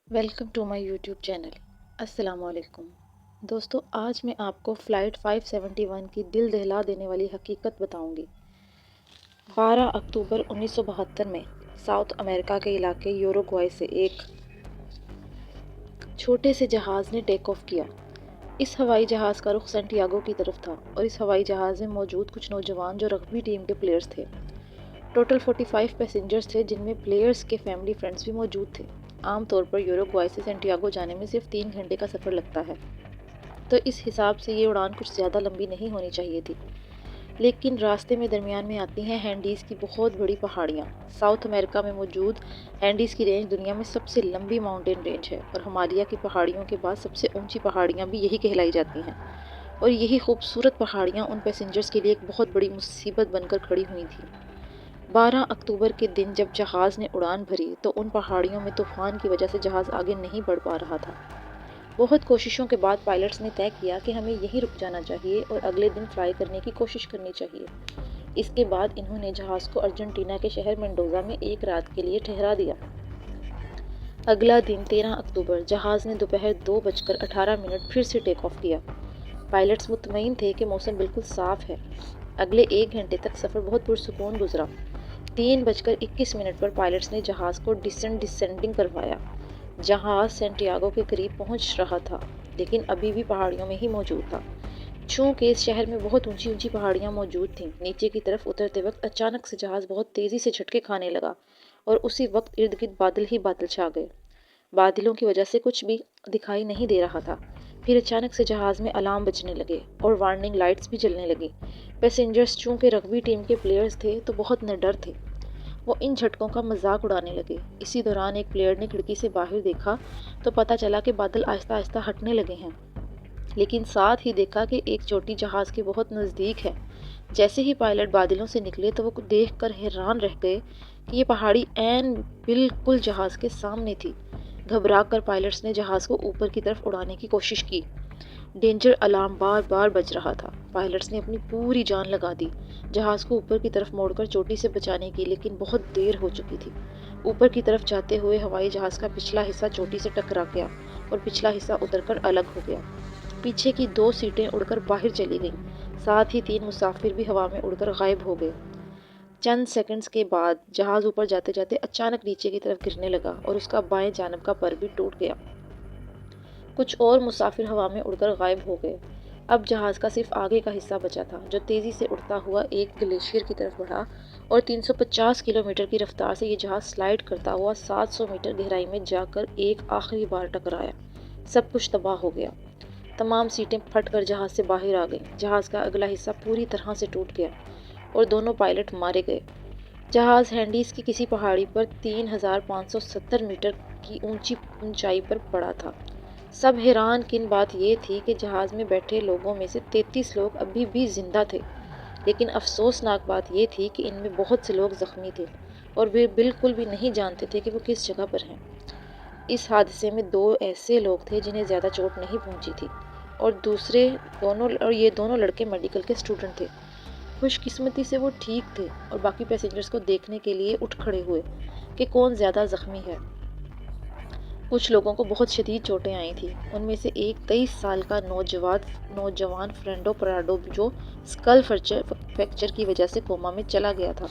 Welcome to my YouTube channel. السلام علیکم دوستو، آج میں آپ کو فلائٹ 571 کی دل دہلا دینے والی حقیقت بتاؤں گی۔ 12 اکتوبر 1972 میں ساؤتھ امریکہ کے علاقے یوروگوائے سے ایک چھوٹے سے جہاز نے ٹیک آف کیا۔ اس ہوائی جہاز کا رخ سینٹیاگو کی طرف تھا اور اس ہوائی جہاز میں موجود کچھ نوجوان جو رگبی ٹیم کے پلیئرز تھے۔ ٹوٹل 45 پیسنجرز تھے، جن میں پلیئرز کے فیملی فرینڈز بھی موجود تھے۔ عام طور پر یوروگوائے سے سینٹیاگو جانے میں صرف 3 گھنٹے کا سفر لگتا ہے، تو اس حساب سے یہ اڑان کچھ زیادہ لمبی نہیں ہونی چاہیے تھی۔ لیکن راستے میں درمیان میں آتی ہیں ہینڈیز کی بہت بڑی پہاڑیاں۔ ساؤتھ امریکہ میں موجود ہینڈیز کی رینج دنیا میں سب سے لمبی ماؤنٹین رینج ہے اور ہمالیہ کی پہاڑیوں کے بعد سب سے اونچی پہاڑیاں بھی یہی کہلائی جاتی ہیں، اور یہی خوبصورت پہاڑیاں ان پیسنجرز کے لیے ایک بہت بڑی مصیبت بن کر کھڑی ہوئی تھیں۔ 12 اکتوبر کے دن جب جہاز نے اڑان بھری تو ان پہاڑیوں میں طوفان کی وجہ سے جہاز آگے نہیں بڑھ پا رہا تھا۔ بہت کوششوں کے بعد پائلٹس نے طے کیا کہ ہمیں یہیں رک جانا چاہیے اور اگلے دن فلائی کرنے کی کوشش کرنی چاہیے۔ اس کے بعد انہوں نے جہاز کو ارجنٹینا کے شہر مینڈوزا میں ایک رات کے لیے ٹھہرا دیا۔ اگلا دن 13 اکتوبر جہاز نے دوپہر 2:18 پھر سے ٹیک آف کیا۔ پائلٹس مطمئن تھے کہ موسم بالکل صاف ہے۔ اگلے 1 گھنٹے تک سفر بہت پرسکون گزرا۔ 3:21 پر پائلٹس نے جہاز کو ڈسینڈنگ کروایا۔ جہاز سینٹیاگو کے قریب پہنچ رہا تھا، لیکن ابھی بھی پہاڑیوں میں ہی موجود تھا۔ چونکہ اس شہر میں بہت اونچی اونچی پہاڑیاں موجود تھیں، نیچے کی طرف اترتے وقت اچانک سے جہاز بہت تیزی سے جھٹکے کھانے لگا اور اسی وقت ارد گرد بادل ہی بادل چھا گئے۔ بادلوں کی وجہ سے کچھ بھی دکھائی نہیں دے رہا تھا۔ پھر اچانک سے جہاز میں الارم بجنے لگے اور وارننگ لائٹس بھی جلنے لگی۔ پیسنجرز چونکہ رگبی ٹیم کے پلیئرز تھے تو بہت نڈر تھے۔ وہ ان جھٹکوں کا مذاق اڑانے لگے۔ اسی دوران ایک پلیئر نے کھڑکی سے باہر دیکھا تو پتہ چلا کہ بادل آہستہ آہستہ ہٹنے لگے ہیں، لیکن ساتھ ہی دیکھا کہ ایک چوٹی جہاز کے بہت نزدیک ہے۔ جیسے ہی پائلٹ بادلوں سے نکلے تو وہ دیکھ کر حیران رہ گئے کہ یہ پہاڑی عین بالکل جہاز کے سامنے تھی۔ گھبرا کر پائلٹس نے جہاز کو اوپر کی طرف اڑانے کی کوشش کی۔ ڈینجر الارم بار بار بج رہا تھا۔ پائلٹس نے اپنی پوری جان لگا دی جہاز کو اوپر کی طرف موڑ کر چوٹی سے بچانے کی، لیکن بہت دیر ہو چکی تھی۔ اوپر کی طرف جاتے ہوئے ہوائی جہاز کا پچھلا حصہ چوٹی سے ٹکرا گیا اور پچھلا حصہ اتر کر الگ ہو گیا۔ پیچھے کی 2 سیٹیں اڑ کر باہر چلی گئیں، ساتھ ہی 3 مسافر بھی ہوا میں اڑ کر غائب ہو گئے۔ چند سیکنڈز کے بعد جہاز اوپر جاتے جاتے اچانک نیچے کی طرف گرنے لگا اور اس کا بائیں جانب کا پر بھی ٹوٹ گیا۔ کچھ اور مسافر ہوا میں اڑ کر غائب ہو گئے۔ اب جہاز کا صرف آگے کا حصہ بچا تھا، جو تیزی سے اڑتا ہوا ایک گلیشیئر کی طرف بڑھا اور 350 کلومیٹر کی رفتار سے یہ جہاز سلائیڈ کرتا ہوا 700 میٹر گہرائی میں جا کر ایک آخری بار ٹکرایا۔ سب کچھ تباہ ہو گیا۔ تمام سیٹیں پھٹ کر جہاز سے باہر آ گئیں۔ جہاز کا اگلا حصہ پوری طرح سے ٹوٹ گیا اور دونوں پائلٹ مارے گئے۔ جہاز ہینڈیز کی کسی پہاڑی پر 3570 میٹر کی اونچائی پر پڑا تھا۔ سب حیران کن بات یہ تھی کہ جہاز میں بیٹھے لوگوں میں سے 33 لوگ ابھی بھی زندہ تھے، لیکن افسوسناک بات یہ تھی کہ ان میں بہت سے لوگ زخمی تھے اور وہ بالکل بھی نہیں جانتے تھے کہ وہ کس جگہ پر ہیں۔ اس حادثے میں 2 ایسے لوگ تھے جنہیں زیادہ چوٹ نہیں پہنچی تھی اور یہ دونوں لڑکے میڈیکل کے اسٹوڈنٹ تھے۔ خوش قسمتی سے وہ ٹھیک تھے اور باقی پیسنجرز کو دیکھنے کے لیے اٹھ کھڑے ہوئے کہ کون زیادہ زخمی ہے۔ کچھ لوگوں کو بہت شدید چوٹیں آئی تھیں۔ ان میں سے ایک 23 سال کا نوجوان فرینڈو پراڈو جو اسکل فریکچر کی وجہ سے کوما میں چلا گیا تھا۔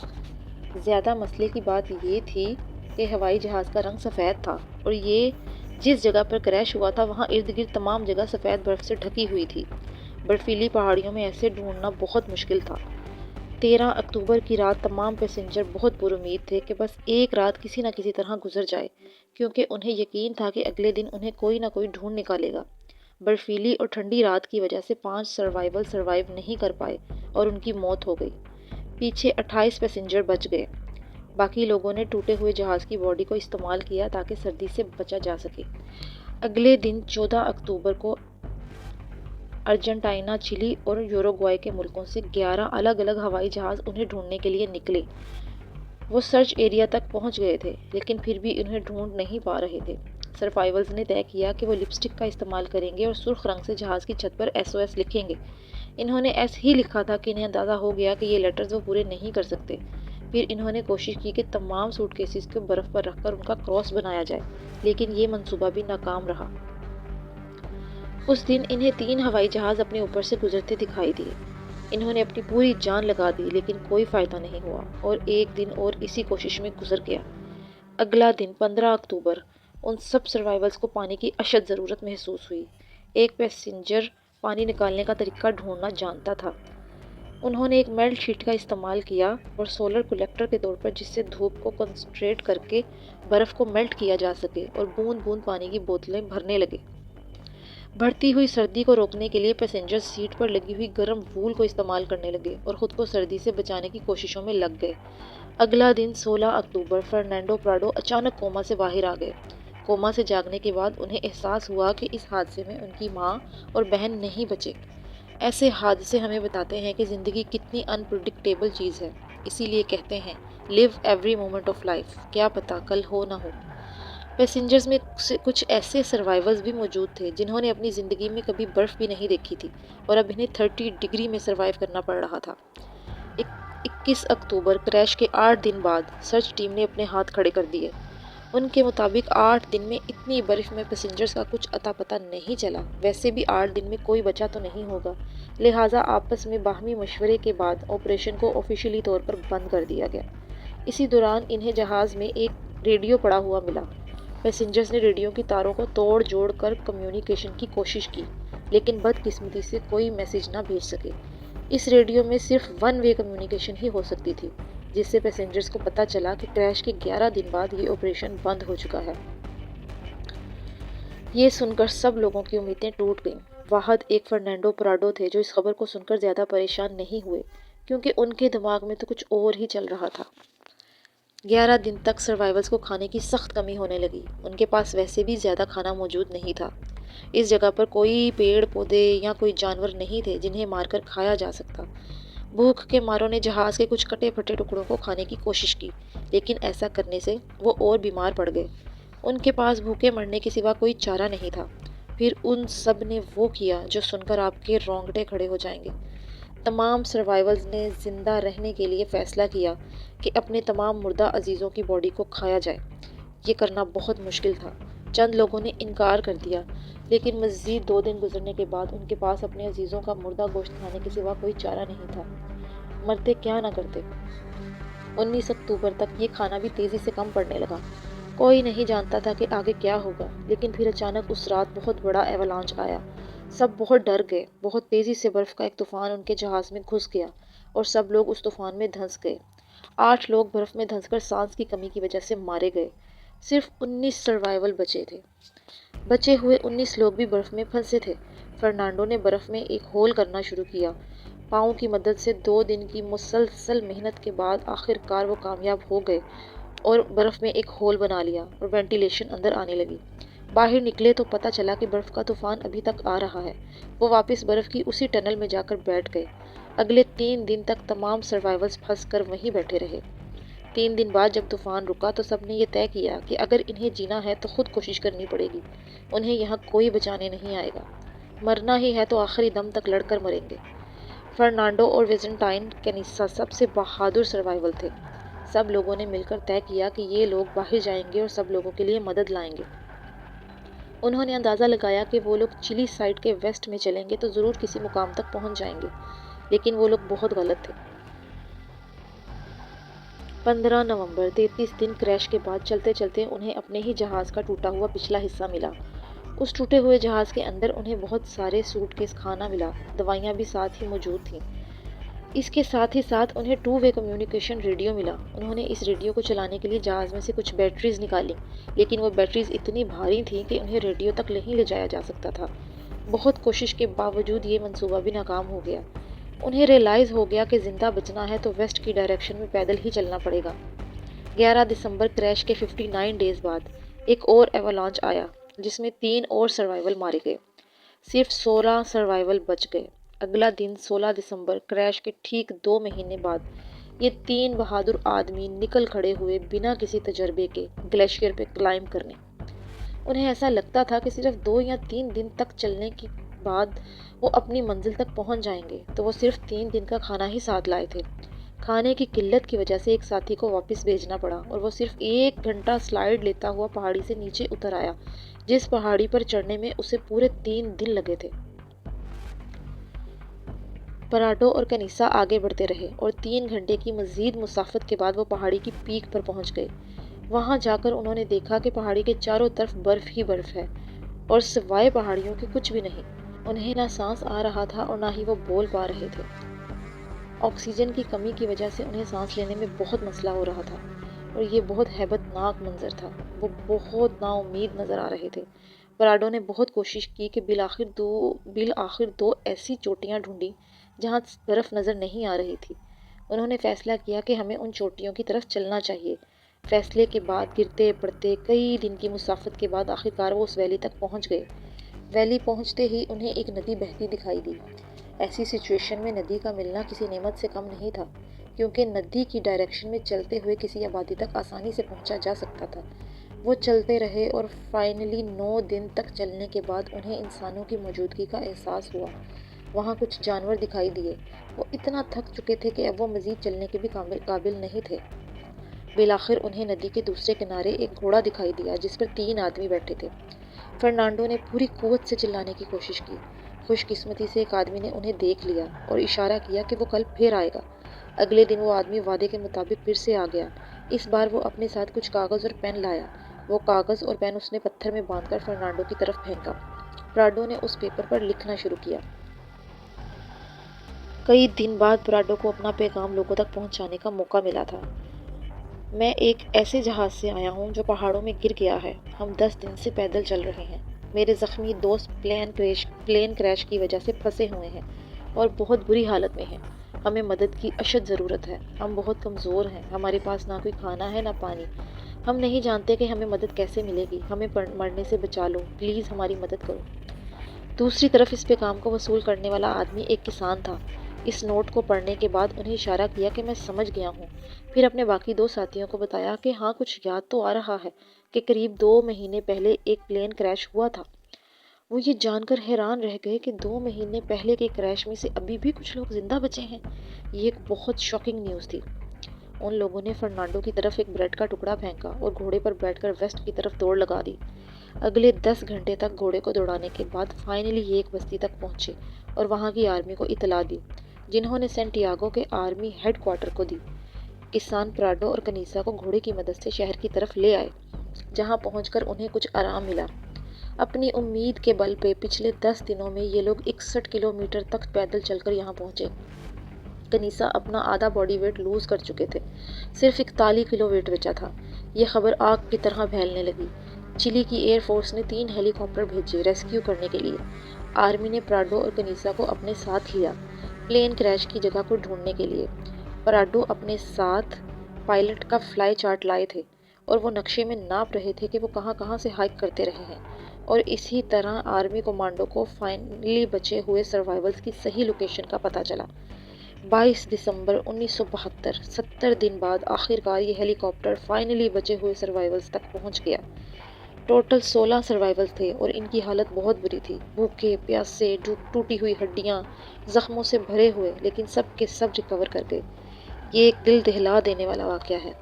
زیادہ مسئلے کی بات یہ تھی کہ ہوائی جہاز کا رنگ سفید تھا اور یہ جس جگہ پر کریش ہوا تھا وہاں ارد گرد تمام جگہ سفید برف سے ڈھکی ہوئی تھی۔ برفیلی پہاڑیوں میں ایسے ڈھونڈنا بہت مشکل تھا۔ 13 اکتوبر کی رات تمام پیسنجر بہت پر امید تھے کہ بس ایک رات کسی نہ کسی طرح گزر جائے، کیونکہ انہیں یقین تھا کہ اگلے دن انہیں کوئی نہ کوئی ڈھونڈ نکالے گا۔ برفیلی اور ٹھنڈی رات کی وجہ سے 5 سروائیو نہیں کر پائے اور ان کی موت ہو گئی۔ پیچھے 28 پیسنجر بچ گئے۔ باقی لوگوں نے ٹوٹے ہوئے جہاز کی باڈی کو استعمال کیا تاکہ سردی سے بچا جا سکے۔ اگلے دن 14 اکتوبر کو ارجنٹائنا، چلی اور یوروگوائے کے ملکوں سے 11 الگ الگ ہوائی جہاز انہیں ڈھونڈنے کے لیے نکلے۔ وہ سرچ ایریا تک پہنچ گئے تھے، لیکن پھر بھی انہیں ڈھونڈ نہیں پا رہے تھے۔ سروائیولز نے طے کیا کہ وہ لپسٹک کا استعمال کریں گے اور سرخ رنگ سے جہاز کی چھت پر SOS لکھیں گے۔ انہوں نے ایسے ہی لکھا تھا کہ انہیں اندازہ ہو گیا کہ یہ لیٹرز وہ پورے نہیں کر سکتے۔ پھر انہوں نے کوشش کی کہ تمام سوٹ کیسز کو برف پر رکھ کر ان کا کراس بنایا جائے، لیکن یہ منصوبہ بھی ناکام رہا۔ اس دن انہیں 3 ہوائی جہاز اپنے اوپر سے گزرتے دکھائی دیے۔ انہوں نے اپنی پوری جان لگا دی لیکن کوئی فائدہ نہیں ہوا اور ایک دن اور اسی کوشش میں گزر گیا۔ اگلا دن 15 اکتوبر ان سب سروائیولز کو پانی کی اشد ضرورت محسوس ہوئی۔ ایک پیسنجر پانی نکالنے کا طریقہ ڈھونڈنا جانتا تھا۔ انہوں نے ایک میلٹ شیٹ کا استعمال کیا اور سولر کلیکٹر کے طور پر، جس سے دھوپ کو کنسنٹریٹ کر کے برف کو میلٹ کیا جا سکے، اور بوند بوند پانی کی بوتلیں بھرنے لگے۔ بڑھتی ہوئی سردی کو روکنے کے لیے پیسنجر سیٹ پر لگی ہوئی گرم وول کو استعمال کرنے لگے اور خود کو سردی سے بچانے کی کوششوں میں لگ گئے۔ اگلا دن 16 اکتوبر فرنینڈو پراڈو اچانک کوما سے باہر آ گئے۔ کوما سے جاگنے کے بعد انہیں احساس ہوا کہ اس حادثے میں ان کی ماں اور بہن نہیں بچے۔ ایسے حادثے ہمیں بتاتے ہیں کہ زندگی کتنی انپریڈکٹیبل چیز ہے، اسی لیے کہتے ہیں live every moment of life, کیا پتہ کل ہو نہ ہو۔ پیسنجرز میں کچھ ایسے سروائیورز بھی موجود تھے جنہوں نے اپنی زندگی میں کبھی برف بھی نہیں دیکھی تھی اور اب انہیں 30 ڈگری میں سروائیو کرنا پڑ رہا تھا۔ 21 اکتوبر کریش کے 8 دن بعد سرچ ٹیم نے اپنے ہاتھ کھڑے کر دیے۔ ان کے مطابق 8 دن میں اتنی برف میں پیسنجرز کا کچھ اتا پتہ نہیں چلا۔ ویسے بھی 8 دن میں کوئی بچا تو نہیں ہوگا، لہٰذا آپس میں باہمی مشورے کے بعد آپریشن کو آفیشیلی طور پر بند کر دیا گیا۔ اسی دوران انہیں جہاز میں ایک ریڈیو پڑا ہوا ملا۔ پیسنجرز نے ریڈیو کی تاروں کو توڑ جوڑ کر کمیونیکیشن کی کوشش کی، لیکن بدقسمتی سے کوئی میسج نہ بھیج سکے۔ اس ریڈیو میں صرف ون وے کمیونیکیشن ہی ہو سکتی تھی، جس سے پیسنجرز کو پتہ چلا کہ کریش کے 11 دن بعد یہ آپریشن بند ہو چکا ہے۔ یہ سن کر سب لوگوں کی امیدیں ٹوٹ گئیں۔ واحد ایک فرنینڈو پراڈو تھے جو اس خبر کو سن کر زیادہ پریشان نہیں ہوئے، کیونکہ ان کے دماغ میں تو کچھ اور ہی چل رہا تھا۔ 11 دن تک سروائیولز کو کھانے کی سخت کمی ہونے لگی۔ ان کے پاس ویسے بھی زیادہ کھانا موجود نہیں تھا۔ اس جگہ پر کوئی پیڑ پودے یا کوئی جانور نہیں تھے جنہیں مار کر کھایا جا سکتا۔ بھوک کے ماروں نے جہاز کے کچھ کٹے پھٹے ٹکڑوں کو کھانے کی کوشش کی، لیکن ایسا کرنے سے وہ اور بیمار پڑ گئے۔ ان کے پاس بھوکے مرنے کے سوا کوئی چارہ نہیں تھا۔ پھر ان سب نے وہ کیا جو سن کر آپ کے رونگٹے کھڑے ہو جائیں گے۔ تمام سروائیولز نے زندہ رہنے کے لیے فیصلہ کیا کہ اپنے تمام مردہ عزیزوں کی باڈی کو کھایا جائے۔ یہ کرنا بہت مشکل تھا۔ چند لوگوں نے انکار کر دیا، لیکن مزید 2 دن گزرنے کے بعد ان کے پاس اپنے عزیزوں کا مردہ گوشت کھانے کے سوا کوئی چارہ نہیں تھا۔ مرتے کیا نہ کرتے۔ 19 اکتوبر تک یہ کھانا بھی تیزی سے کم پڑنے لگا۔ کوئی نہیں جانتا تھا کہ آگے کیا ہوگا، لیکن پھر اچانک اس رات بہت بڑا ایولانچ آیا۔ سب بہت ڈر گئے۔ بہت تیزی سے برف کا ایک طوفان ان کے جہاز میں گھس گیا اور سب لوگ اس طوفان میں دھنس گئے۔ 8 لوگ برف میں دھنس کر سانس کی کمی کی وجہ سے مارے گئے۔ صرف 19 سروائیول بچے تھے۔ بچے ہوئے 19 لوگ بھی برف میں پھنسے تھے۔ فرنانڈو نے برف میں ایک ہول کرنا شروع کیا۔ پاؤں کی مدد سے 2 دن کی مسلسل محنت کے بعد آخر کار وہ کامیاب ہو گئے اور برف میں ایک ہول بنا لیا اور وینٹیلیشن اندر آنے لگی۔ باہر نکلے تو پتہ چلا کہ برف کا طوفان ابھی تک آ رہا ہے۔ وہ واپس برف کی اسی ٹنل میں جا کر بیٹھ گئے۔ اگلے 3 دن تک تمام سروائیولز پھنس کر وہیں بیٹھے رہے۔ 3 دن بعد جب طوفان رکا تو سب نے یہ طے کیا کہ اگر انہیں جینا ہے تو خود کوشش کرنی پڑے گی۔ انہیں یہاں کوئی بچانے نہیں آئے گا۔ مرنا ہی ہے تو آخری دم تک لڑ کر مریں گے۔ فرنانڈو اور ویزنٹائن کینیسا سب سے بہادر سروائیول تھے۔ سب لوگوں نے مل کر طے کیا کہ یہ لوگ باہر جائیں گے اور سب لوگوں کے لیے مدد لائیں گے۔ انہوں نے اندازہ لگایا کہ وہ لوگ چلی سائڈ کے ویسٹ میں چلیں گے تو ضرور کسی مقام تک پہنچ جائیں گے، لیکن وہ لوگ بہت غلط تھے۔ 15 نومبر 33 دن کریش کے بعد چلتے چلتے انہیں اپنے ہی جہاز کا ٹوٹا ہوا پچھلا حصہ ملا۔ اس ٹوٹے ہوئے جہاز کے اندر انہیں بہت سارے سوٹ کیس کھانا ملا، دوائیاں بھی ساتھ ہی موجود تھیں۔ اس کے ساتھ ہی ساتھ انہیں 2 وے کمیونیکیشن ریڈیو ملا۔ انہوں نے اس ریڈیو کو چلانے کے لیے جہاز میں سے کچھ بیٹریز نکالیں، لیکن وہ بیٹریز اتنی بھاری تھیں کہ انہیں ریڈیو تک نہیں لے جایا جا سکتا تھا۔ بہت کوشش کے باوجود یہ منصوبہ بھی ناکام ہو گیا۔ انہیں ریئلائز ہو گیا کہ زندہ بچنا ہے تو ویسٹ کی ڈائریکشن میں پیدل ہی چلنا پڑے گا۔ 11 دسمبر کریش کے 59 ڈیز بعد ایک اور ایولانچ آیا جس میں 3 اور سروائیول مارے گئے۔ صرف 16 سروائیول بچ گئے۔ اگلا دن 16 دسمبر کریش کے ٹھیک 2 مہینے بعد یہ 3 بہادر آدمی نکل کھڑے ہوئے بنا کسی تجربے کے گلیشیئر پہ کلائمب کرنے۔ انہیں ایسا لگتا تھا کہ صرف 2 یا 3 دن تک چلنے کے بعد وہ اپنی منزل تک پہنچ جائیں گے، تو وہ صرف 3 دن کا کھانا ہی ساتھ لائے تھے۔ کھانے کی قلت کی وجہ سے ایک ساتھی کو واپس بھیجنا پڑا اور وہ صرف 1 گھنٹہ سلائیڈ لیتا ہوا پہاڑی سے نیچے اتر آیا، جس پہاڑی پر چڑھنے میں اسے پورے 3 دن لگے تھے۔ پراڈو اور کنیسا آگے بڑھتے رہے اور 3 گھنٹے کی مزید مسافت کے بعد وہ پہاڑی کی پیک پر پہنچ گئے۔ وہاں جا کر انہوں نے دیکھا کہ پہاڑی کے چاروں طرف برف ہی برف ہے اور سوائے پہاڑیوں کے کچھ بھی نہیں۔ انہیں نہ سانس آ رہا تھا اور نہ ہی وہ بول پا رہے تھے۔ آکسیجن کی کمی کی وجہ سے انہیں سانس لینے میں بہت مسئلہ ہو رہا تھا اور یہ بہت ہیبت ناک منظر تھا۔ وہ بہت نا امید نظر آ رہے تھے۔ پراڈو نے بہت کوشش کی کہ بالآخر دو ایسی چوٹیاں ڈھونڈیں جہاں برف نظر نہیں آ رہی تھی۔ انہوں نے فیصلہ کیا کہ ہمیں ان چوٹیوں کی طرف چلنا چاہیے۔ فیصلے کے بعد گرتے پڑتے کئی دن کی مسافت کے بعد آخرکار وہ اس ویلی تک پہنچ گئے۔ ویلی پہنچتے ہی انہیں ایک ندی بہتی دکھائی دی۔ ایسی سچویشن میں ندی کا ملنا کسی نعمت سے کم نہیں تھا، کیونکہ ندی کی ڈائریکشن میں چلتے ہوئے کسی آبادی تک آسانی سے پہنچا جا سکتا تھا۔ وہ چلتے رہے اور فائنلی 9 دن تک چلنے کے بعد انہیں انسانوں کی موجودگی کا احساس ہوا۔ وہاں کچھ جانور دکھائی دیے۔ وہ اتنا تھک چکے تھے کہ اب وہ مزید چلنے کے بھی قابل نہیں تھے۔ بالآخر انہیں ندی کے دوسرے کنارے ایک گھوڑا دکھائی دیا جس پر 3 آدمی بیٹھے تھے۔ فرنانڈو نے پوری قوت سے چلانے کی کوشش کی۔ خوش قسمتی سے ایک آدمی نے انہیں دیکھ لیا اور اشارہ کیا کہ وہ کل پھر آئے گا۔ اگلے دن وہ آدمی وعدے کے مطابق پھر سے آ گیا۔ اس بار وہ اپنے ساتھ کچھ کاغذ اور پین لایا۔ وہ کاغذ اور پین اس نے پتھر میں باندھ کر فرنانڈو کی طرف پھینکا۔ پراڈو نے اس پیپر پر لکھنا شروع کیا۔ کئی دن بعد پراڈو کو اپنا پیغام لوگوں تک پہنچانے کا موقع ملا تھا۔ میں ایک ایسے جہاز سے آیا ہوں جو پہاڑوں میں گر گیا ہے۔ ہم 10 دن سے پیدل چل رہے ہیں۔ میرے زخمی دوست پلین کریش کی وجہ سے پھنسے ہوئے ہیں اور بہت بری حالت میں ہیں۔ ہمیں مدد کی اشد ضرورت ہے۔ ہم بہت کمزور ہیں۔ ہمارے پاس نہ کوئی کھانا ہے نہ پانی۔ ہم نہیں جانتے کہ ہمیں مدد کیسے ملے گی۔ ہمیں مرنے سے بچا لو، پلیز ہماری مدد کرو۔ دوسری طرف اس پیغام کو وصول کرنے والا آدمی ایک کسان تھا۔ اس نوٹ کو پڑھنے کے بعد انہیں اشارہ کیا کہ میں سمجھ گیا ہوں۔ پھر اپنے باقی 2 ساتھیوں کو بتایا کہ ہاں کچھ یاد تو آ رہا ہے کہ قریب 2 مہینے پہلے ایک پلین کریش ہوا تھا۔ وہ یہ جان کر حیران رہ گئے کہ 2 مہینے پہلے کے کریش میں سے ابھی بھی کچھ لوگ زندہ بچے ہیں۔ یہ ایک بہت شاکنگ نیوز تھی۔ ان لوگوں نے فرنانڈو کی طرف ایک بریڈ کا ٹکڑا پھینکا اور گھوڑے پر بیٹھ کر ویسٹ کی طرف دوڑ لگا دی۔ اگلے 10 گھنٹے تک گھوڑے کو دوڑانے کے بعد فائنلی یہ ایک بستی تک پہنچے اور وہاں کی آرمی کو اطلاع دی، جنہوں نے سینٹیاگو کے آرمی ہیڈ کوارٹر کو دی۔ کسان پراڈو اور کنیسا کو گھوڑے کی مدد سے شہر کی طرف لے آئے، جہاں پہنچ کر انہیں کچھ آرام ملا۔ اپنی امید کے بل پہ پچھلے 10 دنوں میں یہ لوگ 61 کلومیٹر تک پیدل چل کر یہاں پہنچے۔ کنیسا اپنا آدھا باڈی ویٹ لوز کر چکے تھے، صرف 41 کلو ویٹ بچا تھا۔ یہ خبر آگ کی طرح پھیلنے لگی۔ چلی کی ایئر فورس نے 3 ہیلی کاپٹر بھیجے ریسکیو کرنے کے لیے۔ آرمی نے پراڈو اور کنیسا کو اپنے ساتھ لیا پلین کریش کی جگہ کو ڈھونڈنے کے لیے۔ پراڈو اپنے ساتھ پائلٹ کا فلائی چارٹ لائے تھے اور وہ نقشے میں ناپ رہے تھے کہ وہ کہاں کہاں سے ہائیک کرتے رہے ہیں، اور اسی طرح آرمی کمانڈو کو فائنلی بچے ہوئے سروائیولز کی صحیح لوکیشن کا پتہ چلا۔ 22 دسمبر 1972، 70 دن بعد آخرکار یہ ہیلی کاپٹر فائنلی بچے ہوئے سروائیولز تک پہنچ گیا۔ ٹوٹل 16 سروائیولز تھے اور ان کی حالت بہت بری تھی، بھوکے پیاسے، ٹوٹی ہوئی ہڈیاں، زخموں سے بھرے ہوئے، لیکن سب کے سب ریکور کر گئے۔ یہ ایک دل دہلا دینے والا واقعہ ہے،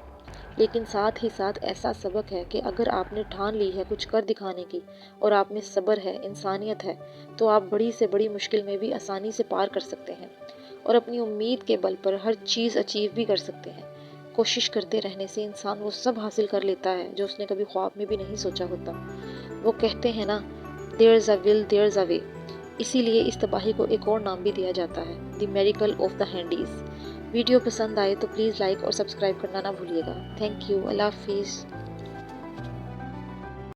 لیکن ساتھ ہی ساتھ ایسا سبق ہے کہ اگر آپ نے ٹھان لی ہے کچھ کر دکھانے کی اور آپ میں صبر ہے، انسانیت ہے، تو آپ بڑی سے بڑی مشکل میں بھی آسانی سے پار کر سکتے ہیں اور اپنی امید کے بل پر ہر چیز اچیو بھی کر سکتے ہیں۔ کوشش کرتے رہنے سے انسان وہ سب حاصل کر لیتا ہے جو اس نے کبھی خواب میں بھی نہیں سوچا ہوتا۔ وہ کہتے ہیں نا، there's a will there's a way۔ اسی لیے اس تباہی کو ایک اور نام بھی دیا جاتا ہے، دی میریکل آف دا ہینڈیز۔ ویڈیو پسند آئے تو پلیز لائک اور سبسکرائب کرنا نہ بھولیے گا۔ تھینک یو، اللہ حافظ۔